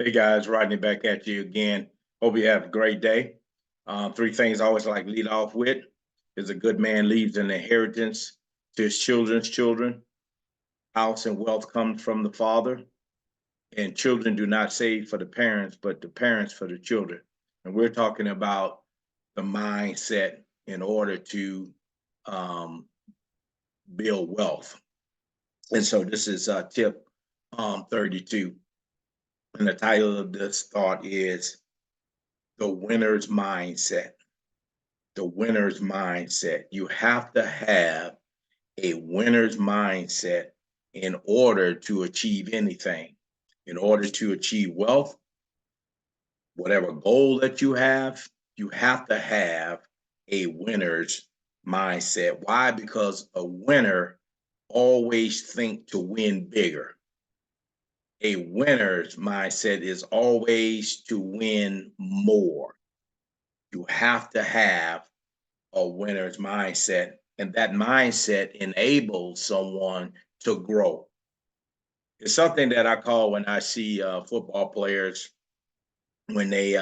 Hey guys, Rodney back at you again. Hope you have a great day. Three things I always like to lead off with is a good man leaves an inheritance to his children's children. House and wealth comes from the father, and children do not save for the parents, but the parents for the children. And we're talking about the mindset in order to um, build wealth. And so this is tip 32. And the title of this thought is the winner's mindset. The winner's mindset. You have to have a winner's mindset in order to achieve anything. In order to achieve wealth, whatever goal that you have to have a winner's mindset. Why? Because a winner always think to win bigger. A winner's mindset is always to win more. You have to have a winner's mindset, and that mindset enables someone to grow. It's something that I call when I see football players when they,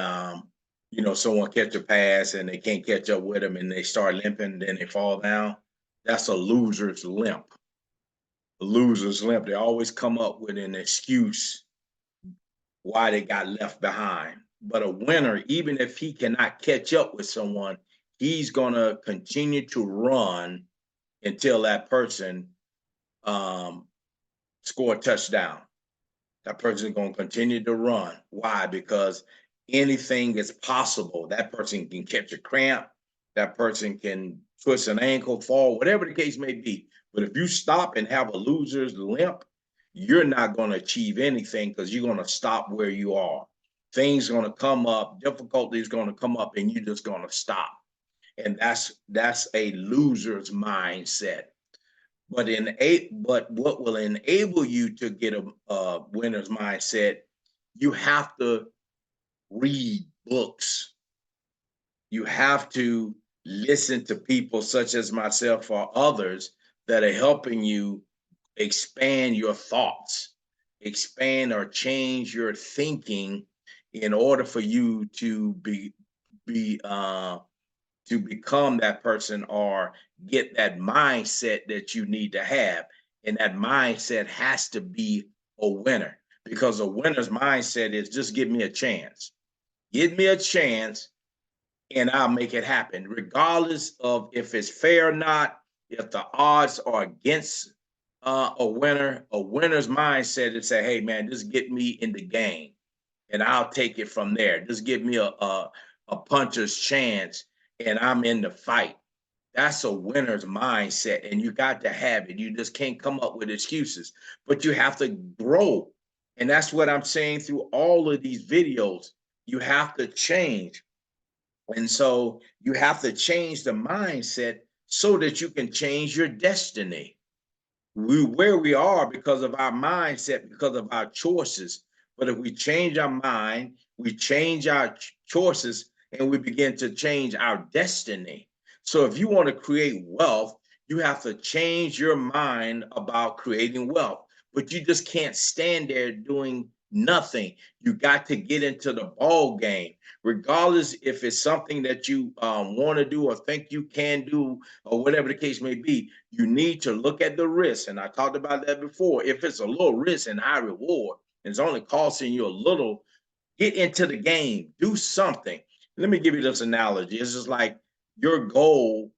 someone catch a pass and they can't catch up with them and they start limping, then they fall down. That's a loser's limp. A loser's limp. They always come up with an excuse why they got left behind. But a winner, even if he cannot catch up with someone, he's going to continue to run until that person score a touchdown. That person is going to continue to run. Why? Because anything is possible. That person can catch a cramp. That person can twist an ankle, fall, whatever the case may be. But if you stop and have a loser's limp, you're not going to achieve anything because you're going to stop where you are. Things are going to come up, difficulties going to come up, and you're just going to stop. And that's a loser's mindset. But what will enable you to get a winner's mindset, you have to read books. You have to listen to people such as myself or others that are helping you expand your thoughts, expand or change your thinking in order for you to be to become that person or get that mindset that you need to have. And that mindset has to be a winner, because a winner's mindset is just give me a chance. Give me a chance and I'll make it happen, regardless of if it's fair or not, if the odds are against a winner. A winner's mindset is say, hey, man, just get me in the game and I'll take it from there. Just give me a puncher's chance and I'm in the fight. That's a winner's mindset, and you got to have it. You just can't come up with excuses, but you have to grow. And that's what I'm saying through all of these videos. You have to change. And so you have to change the mindset so that you can change your destiny. Where we are because of our mindset, because of our choices. But if we change our mind, we change our choices, and we begin to change our destiny. So if you want to create wealth, you have to change your mind about creating wealth. But you just can't stand there doing nothing. You got to get into the ball game, regardless if it's something that you want to do or think you can do or whatever the case may be. You need to look at the risk. And I talked about that before. If it's a low risk and high reward, and it's only costing you a little, get into the game, do something. Let me give you this analogy. It's just like your goal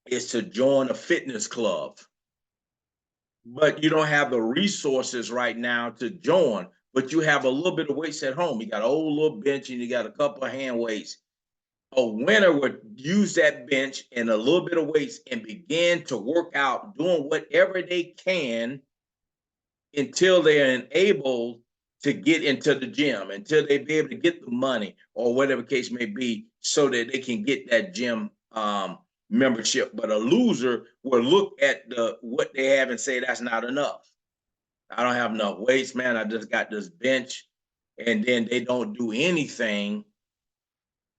is to join a fitness club, but you don't have the resources right now to join, but you have a little bit of weights at home. You got an old little bench and you got a couple of hand weights. A winner would use that bench and a little bit of weights and begin to work out, doing whatever they can until they're enabled to get into the gym, until they be able to get the money or whatever case may be, so that they can get that gym membership. But a loser will look at what they have and say, that's not enough. I don't have enough weights, man. I just got this bench. And then they don't do anything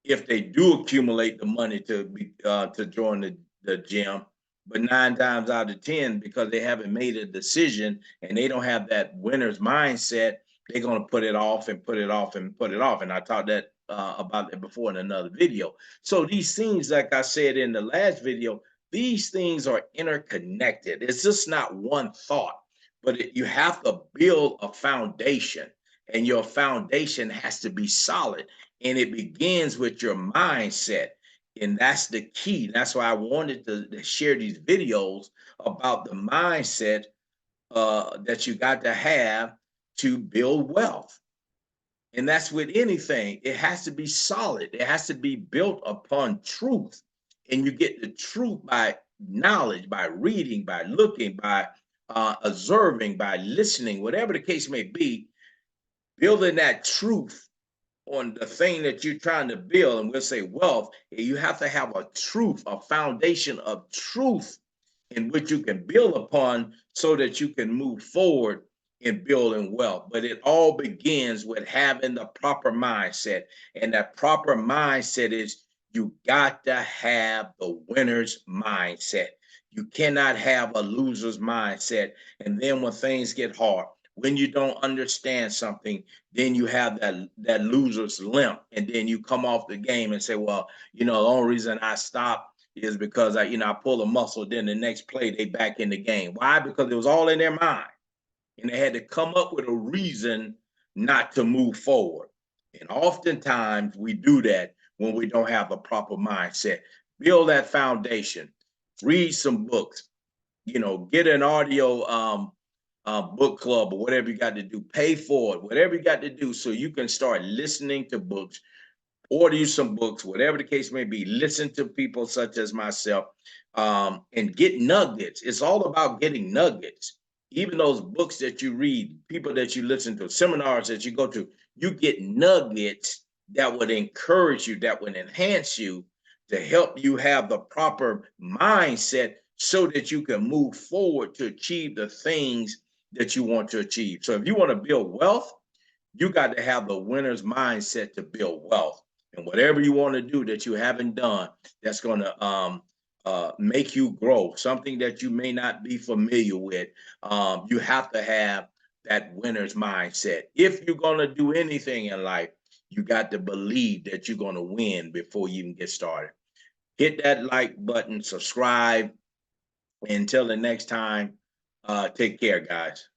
if they do accumulate the money to join the gym. But 9 times out of 10, because they haven't made a decision and they don't have that winner's mindset, they're going to put it off and put it off and put it off. And I talked that about that before in another video. So these things, like I said in the last video, these things are interconnected. It's just not one thought, but you have to build a foundation, and your foundation has to be solid. And it begins with your mindset. And that's the key. That's why I wanted to share these videos about the mindset that you got to have to build wealth. And that's with anything. It has to be solid. It has to be built upon truth. And you get the truth by knowledge, by reading, by looking, by observing, by listening, whatever the case may be, building that truth on the thing that you're trying to build. And we'll say wealth. You have to have a truth, a foundation of truth in which you can build upon so that you can move forward in building wealth. But it all begins with having the proper mindset. And that proper mindset is you got to have the winner's mindset. You cannot have a loser's mindset. And then when things get hard, when you don't understand something, then you have that loser's limp. And then you come off the game and say, well, the only reason I stopped is because I pull a muscle, then the next play they back in the game. Why? Because it was all in their mind. And they had to come up with a reason not to move forward. And oftentimes we do that when we don't have the proper mindset. Build that foundation, read some books, get an audio book club or whatever you got to do, pay for it, whatever you got to do so you can start listening to books, order you some books, whatever the case may be, listen to people such as myself, and get nuggets. It's all about getting nuggets. Even those books that you read, people that you listen to, seminars that you go to, you get nuggets that would encourage you, that would enhance you, to help you have the proper mindset so that you can move forward to achieve the things that you want to achieve. So if you want to build wealth, you got to have the winner's mindset to build wealth. And whatever you want to do that you haven't done, that's going to make you grow, something that you may not be familiar with, you have to have that winner's mindset. If you're going to do anything in life, you got to believe that you're going to win before you even get started. Hit that like button, subscribe. Until the next time, take care, guys.